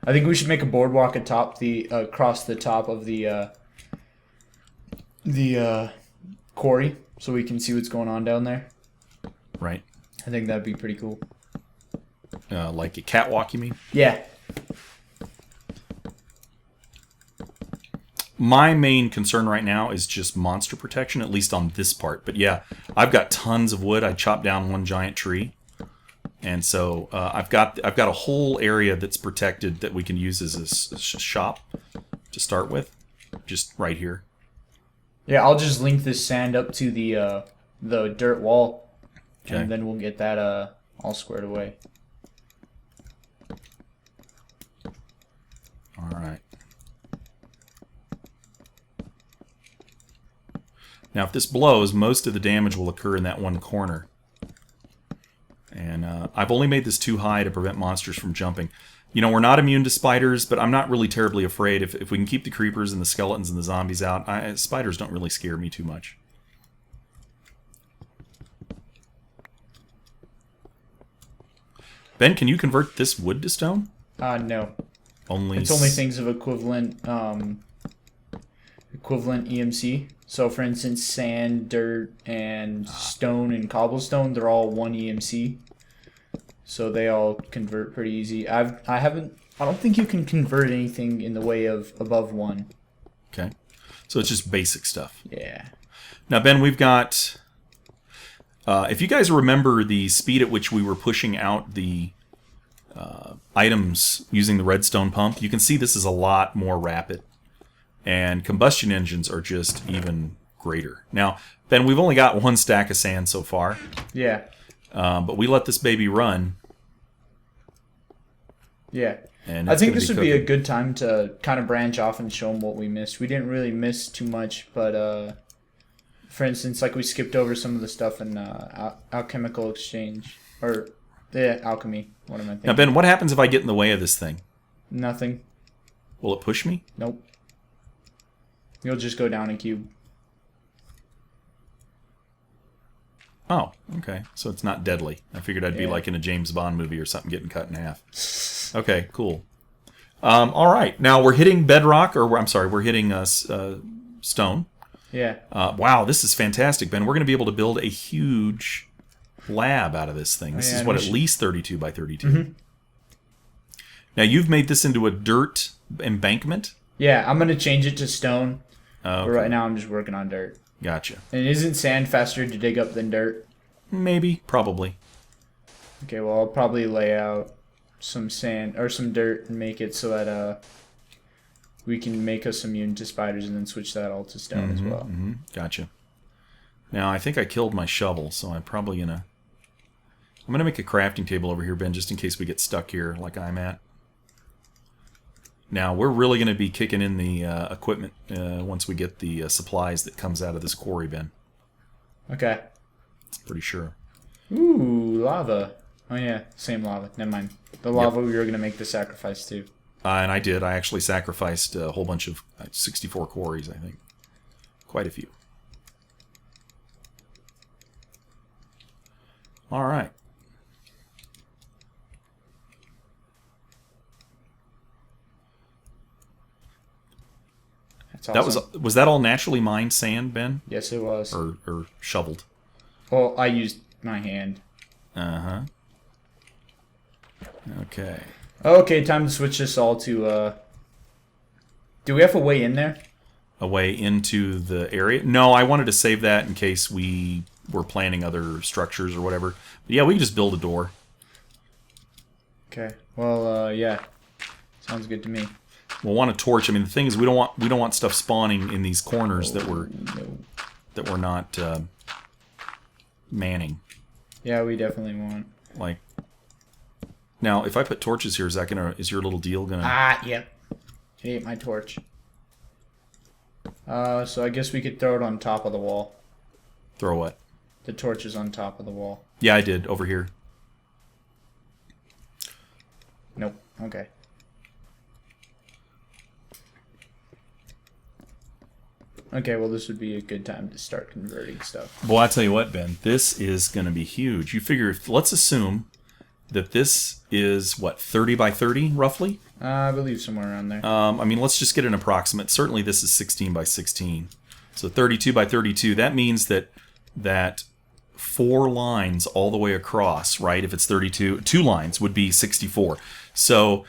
I think we should make a boardwalk atop the across the top of the quarry, so we can see what's going on down there. Right. I think that'd be pretty cool. Like a catwalk, you mean? Yeah. My main concern right now is just monster protection, at least on this part. But yeah, I've got tons of wood. I chopped down one giant tree, and so I've got a whole area that's protected that we can use as a shop to start with, just right here. Yeah, I'll just link this sand up to the dirt wall, Okay. and then we'll get that all squared away. All right. Now, if this blows, most of the damage will occur in that one corner. And I've only made this too high to prevent monsters from jumping. You know, we're not immune to spiders, but I'm not really terribly afraid. If we can keep the creepers and the skeletons and the zombies out, spiders don't really scare me too much. Ben, can you convert this wood to stone? No. Only It's only things of equivalent EMC. So, for instance, sand, dirt, and stone and cobblestone, they're all one EMC. So they all convert pretty easy. I don't think you can convert anything in the way of above one. Okay. So it's just basic stuff. Yeah. Now, Ben, we've got... if you guys remember the speed at which we were pushing out the items using the redstone pump, you can see this is a lot more rapid. And combustion engines are just even greater. Now, Ben, we've only got one stack of sand so far. Yeah. But we let this baby run. Yeah. And I think this would be a good time to kind of branch off and show them what we missed. We didn't really miss too much, but for instance, like we skipped over some of the stuff in alchemical exchange. Or, yeah, alchemy. What am I thinking? Now, Ben, what happens if I get in the way of this thing? Nothing. Will it push me? Nope. You'll just go down a cube. Oh, okay. So it's not deadly. I figured I'd be like in a James Bond movie or something getting cut in half. Okay, cool. All right. Now we're hitting bedrock, or I'm sorry, we're hitting stone. Yeah. Wow, this is fantastic, Ben. We're going to be able to build a huge lab out of this thing. This is, at least 32 by 32. Mm-hmm. Now, you've made this into a dirt embankment? Yeah, I'm going to change it to stone. Okay. But right now I'm just working on dirt. Gotcha. And isn't sand faster to dig up than dirt? Maybe. Probably. Okay, well, I'll probably lay out some sand or some dirt and make it so that we can make us immune to spiders and then switch that all to stone as well. Mm-hmm. Gotcha. Now, I think I killed my shovel, so I'm probably going to... I'm going to make a crafting table over here, Ben, just in case we get stuck here like I'm at. Now, we're really going to be kicking in the equipment once we get the supplies that comes out of this quarry, Ben. Okay. It's pretty sure. Ooh, lava. Oh, yeah, same lava. Never mind. The lava we were going to make the sacrifice to. And I did. I actually sacrificed a whole bunch of 64 quarries, I think. Quite a few. All right. That's awesome. Was that all naturally mined sand, Ben? Yes, it was. Or shoveled? Well, I used my hand. Uh-huh. Okay. Okay, time to switch this all to, do we have a way in there? A way into the area? No, I wanted to save that in case we were planning other structures or whatever. But yeah, we can just build a door. Okay. Well, yeah. Sounds good to me. We'll want a torch. I mean, the thing is, we don't want stuff spawning in these corners that we're not manning. Yeah, we definitely want. Like, now, if I put torches here, is your little deal gonna? Yep. He ate my torch. So I guess we could throw it on top of the wall. Throw what? The torch is on top of the wall. Yeah, I did over here. Nope. Okay. Okay, well, this would be a good time to start converting stuff. Well, I tell you what, Ben, this is going to be huge. You figure, let's assume that this is, what, 30 by 30, roughly? I believe somewhere around there. I mean, let's just get an approximate. Certainly this is 16 by 16. So 32 by 32, that means that 4 lines all the way across, right? If it's 32, 2 lines would be 64. So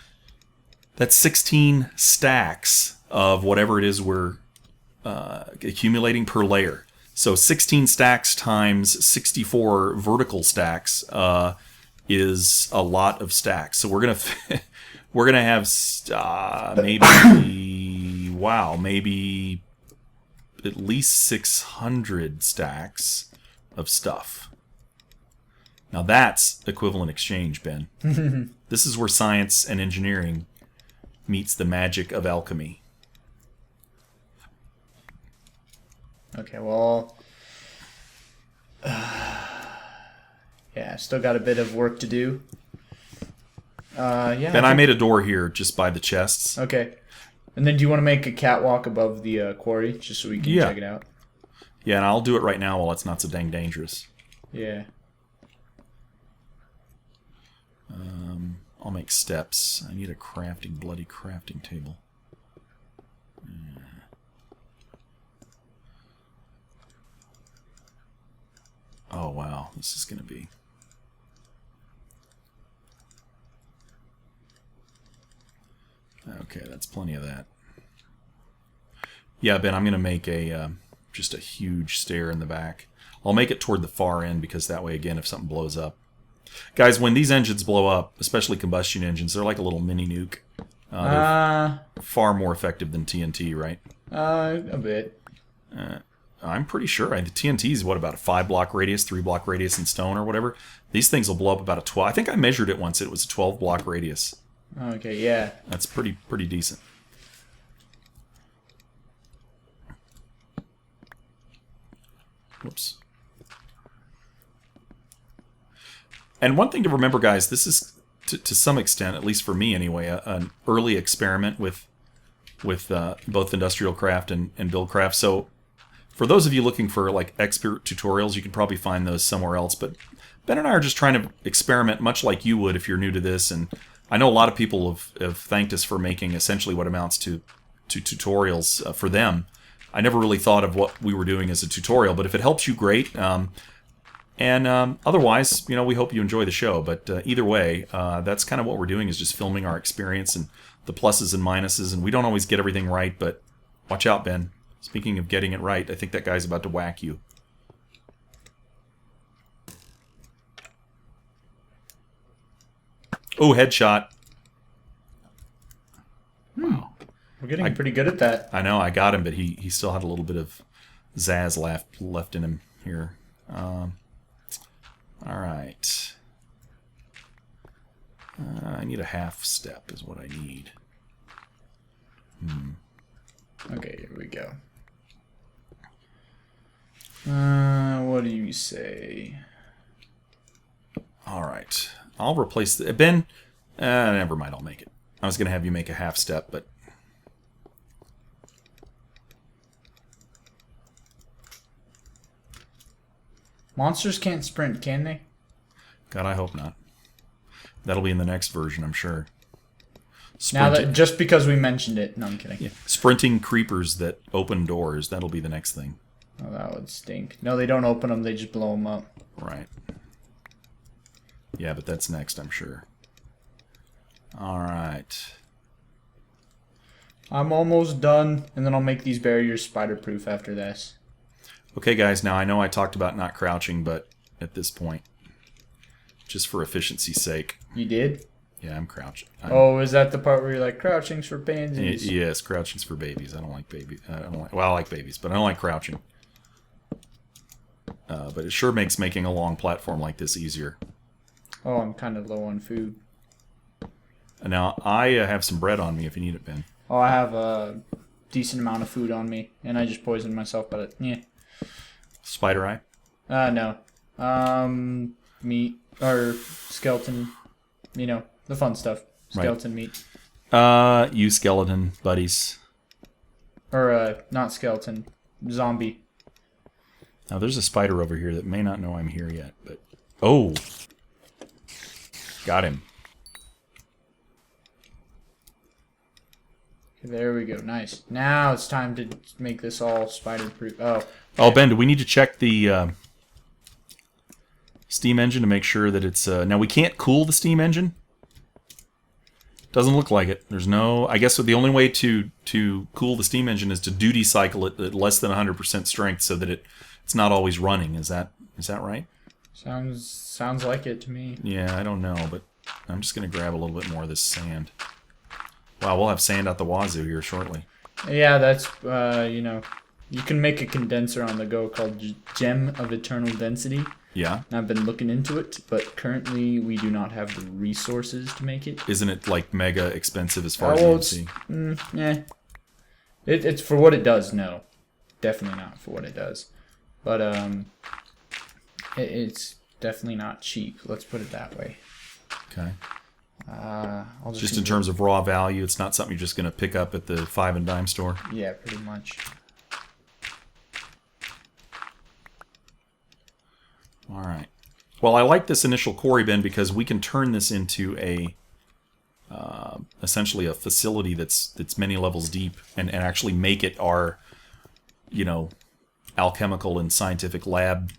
that's 16 stacks of whatever it is we're accumulating per layer. So 16 stacks times 64 vertical stacks is a lot of stacks. So we're gonna have maybe maybe at least 600 stacks of stuff. Now that's equivalent exchange, Ben. This is where science and engineering meets the magic of alchemy. Okay, well, yeah, still got a bit of work to do. Yeah. Ben, I made a door here just by the chests. Okay. And then do you want to make a catwalk above the quarry just so we can check it out? Yeah, and I'll do it right now while it's not so dang dangerous. Yeah. I'll make steps. I need a bloody crafting table. Oh, wow. This is going to be... Okay, that's plenty of that. Yeah, Ben, I'm going to make a just a huge stair in the back. I'll make it toward the far end because that way, again, if something blows up. Guys, when these engines blow up, especially combustion engines, they're like a little mini nuke. They're far more effective than TNT, right? A bit. I'm pretty sure. The TNT is, what, about a 5-block radius, 3-block radius in stone or whatever? These things will blow up about a 12. I think I measured it once. It was a 12-block radius. Okay, yeah. That's pretty decent. Whoops. And one thing to remember, guys, this is, to some extent, at least for me anyway, an early experiment with both industrial craft and buildcraft. So for those of you looking for like expert tutorials, you can probably find those somewhere else. But Ben and I are just trying to experiment much like you would if you're new to this. And I know a lot of people have thanked us for making essentially what amounts to tutorials for them. I never really thought of what we were doing as a tutorial, but if it helps you, great. Otherwise, we hope you enjoy the show. But either way, that's kind of what we're doing, is just filming our experience and the pluses and minuses. And we don't always get everything right, but watch out, Ben. Speaking of getting it right, I think that guy's about to whack you. Oh, headshot. Wow. We're getting pretty good at that. I know, I got him, but he still had a little bit of zazz left in him here. All right. I need a half step is what I need. Okay, here we go. What do you say? All right. I'll replace the... Ben, never mind, I'll make it. I was going to have you make a half step, but... Monsters can't sprint, can they? God, I hope not. That'll be in the next version, I'm sure. Now that just because we mentioned it. No, I'm kidding. Yeah. Sprinting creepers that open doors, that'll be the next thing. Oh, that would stink. No, they don't open them, they just blow them up. Right. Yeah, but that's next, I'm sure. All right. I'm almost done, and then I'll make these barriers spider-proof after this. Okay, guys, now I know I talked about not crouching, but at this point, just for efficiency's sake. You did? Yeah, I'm crouching. Oh, is that the part where you're like, crouching's for pansies? Yes, crouching's for babies. I don't like babies. Well, I like babies, but I don't like crouching. But it sure makes making a long platform like this easier. Oh, I'm kind of low on food. Now, I have some bread on me if you need it, Ben. Oh, I have a decent amount of food on me, and I just poisoned myself, but yeah. Spider eye? No. Meat, or skeleton, the fun stuff. Skeleton meat. You skeleton buddies. Or, not skeleton, zombie. Now, there's a spider over here that may not know I'm here yet, but... Oh! Got him. There we go. Nice. Now it's time to make this all spider-proof. Oh. Oh, Ben, do we need to check the steam engine to make sure that it's... Now, we can't cool the steam engine. Doesn't look like it. There's no... I guess the only way to cool the steam engine is to duty cycle it at less than 100% strength so that it's not always running. Is that right? Sounds like it to me. Yeah, I don't know, but I'm just going to grab a little bit more of this sand. Wow, we'll have sand out the wazoo here shortly. Yeah, that's, you know, you can make a condenser on the go called Gem of Eternal Density. Yeah. And I've been looking into it, but currently we do not have the resources to make it. Isn't it, like, mega expensive as far as you can see? Yeah. It's for what it does, no. Definitely not for what it does. But, it's definitely not cheap. Let's put it that way. Okay. I'll just in terms of raw value, it's not something you're just going to pick up at the 5 and dime store? Yeah, pretty much. All right. Well, I like this initial quarry bin because we can turn this into a essentially a facility that's many levels deep and actually make it our, you know, alchemical and scientific lab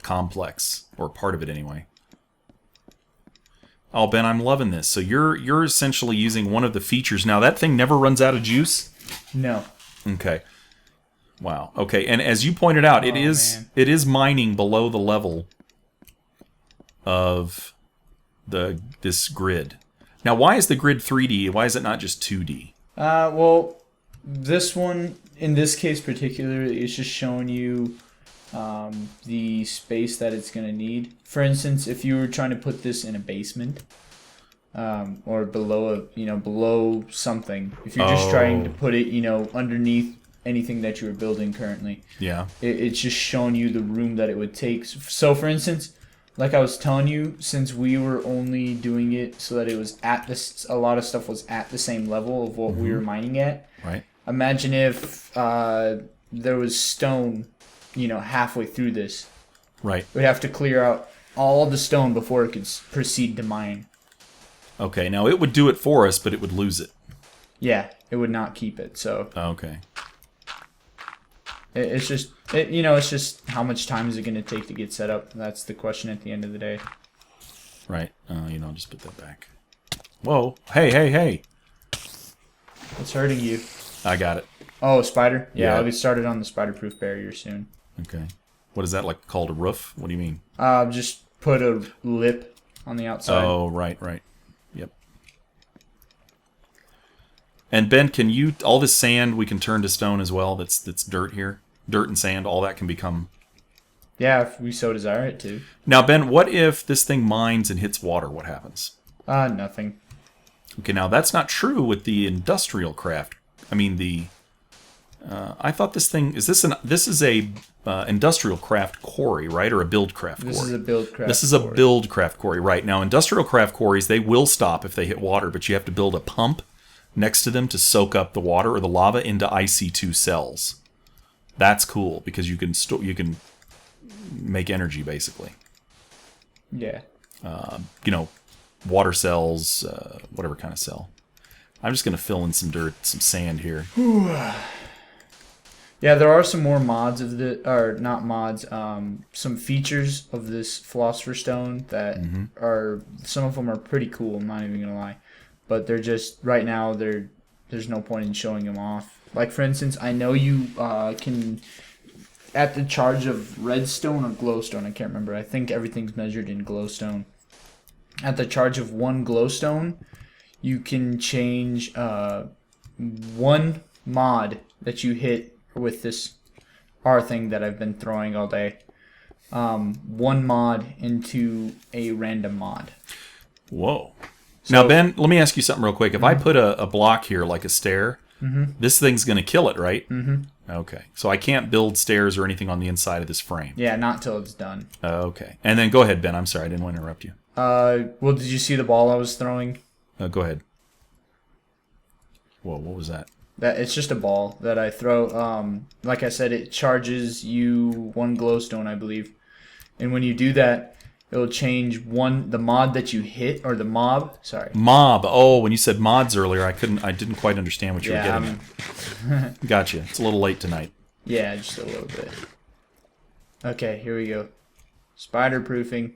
complex, or part of it anyway. Oh, Ben, I'm loving this. So you're essentially using one of the features. Now, that thing never runs out of juice? No. Okay. Wow. Okay, and as you pointed out, it is mining below the level of this grid. Now, why is the grid 3D? Why is it not just 2D? Well, this one, in this case particularly, it's just showing you the space that it's going to need. For instance, if you were trying to put this in a basement, or below something, if you're just trying to put it, underneath anything that you were building currently, it's just showing you the room that it would take. So, for instance, like I was telling you, since we were only doing it so that it was at this, a lot of stuff was at the same level of what we were mining at. Right. Imagine if there was stone, halfway through this. Right. We'd have to clear out all the stone before it could proceed to mine. Okay, now it would do it for us, but it would lose it. Yeah, it would not keep it. So. Okay. It's just, it's just how much time is it going to take to get set up? That's the question at the end of the day. Right. I'll just put that back. Whoa. Hey. What's hurting you? I got it. Oh, a spider? Yeah, Yeah. I'll get started on the spider-proof barrier soon. Okay. What is that, like, called a roof? What do you mean? Just put a lip on the outside. Oh, right. Yep. And Ben, all this sand we can turn to stone as well? That's dirt here? Dirt and sand, all that can become... Yeah, if we so desire it to. Now, Ben, what if this thing mines and hits water? What happens? Nothing. Okay, now that's not true with the industrial craft. I mean, I thought this thing... This is a industrial craft quarry, right? Or a build craft quarry? This is a build craft This is a build craft quarry, right. Now, industrial craft quarries, they will stop if they hit water, but you have to build a pump next to them to soak up the water or the lava into IC2 cells. That's cool because you can make energy basically. Yeah. Water cells, whatever kind of cell. I'm just gonna fill in some dirt, some sand here. Yeah, there are some more mods of not mods, some features of this philosopher's stone that are, some of them are pretty cool. I'm not even gonna lie, but they're just right now there's no point in showing them off. Like, for instance, I know you can, at the charge of redstone or glowstone, I can't remember. I think everything's measured in glowstone. At the charge of 1 glowstone, you can change one mod that you hit with this R thing that I've been throwing all day. One mod into a random mod. Whoa. So, now, Ben, let me ask you something real quick. If I put a block here, like a stair, this thing's going to kill it, right? Okay. So I can't build stairs or anything on the inside of this frame. Yeah, not till it's done. Okay. And then go ahead, Ben. I'm sorry. I didn't want to interrupt you. Well, did you see the ball I was throwing? Go ahead. Whoa, what was that? It's just a ball that I throw. Like I said, it charges you 1 glowstone, I believe. And when you do that, It'll change the mod that you hit, or the mob. Sorry. Mob. Oh, when you said mods earlier, I didn't quite understand what you were getting at. Gotcha. It's a little late tonight. Yeah, just a little bit. Okay, here we go. Spider proofing.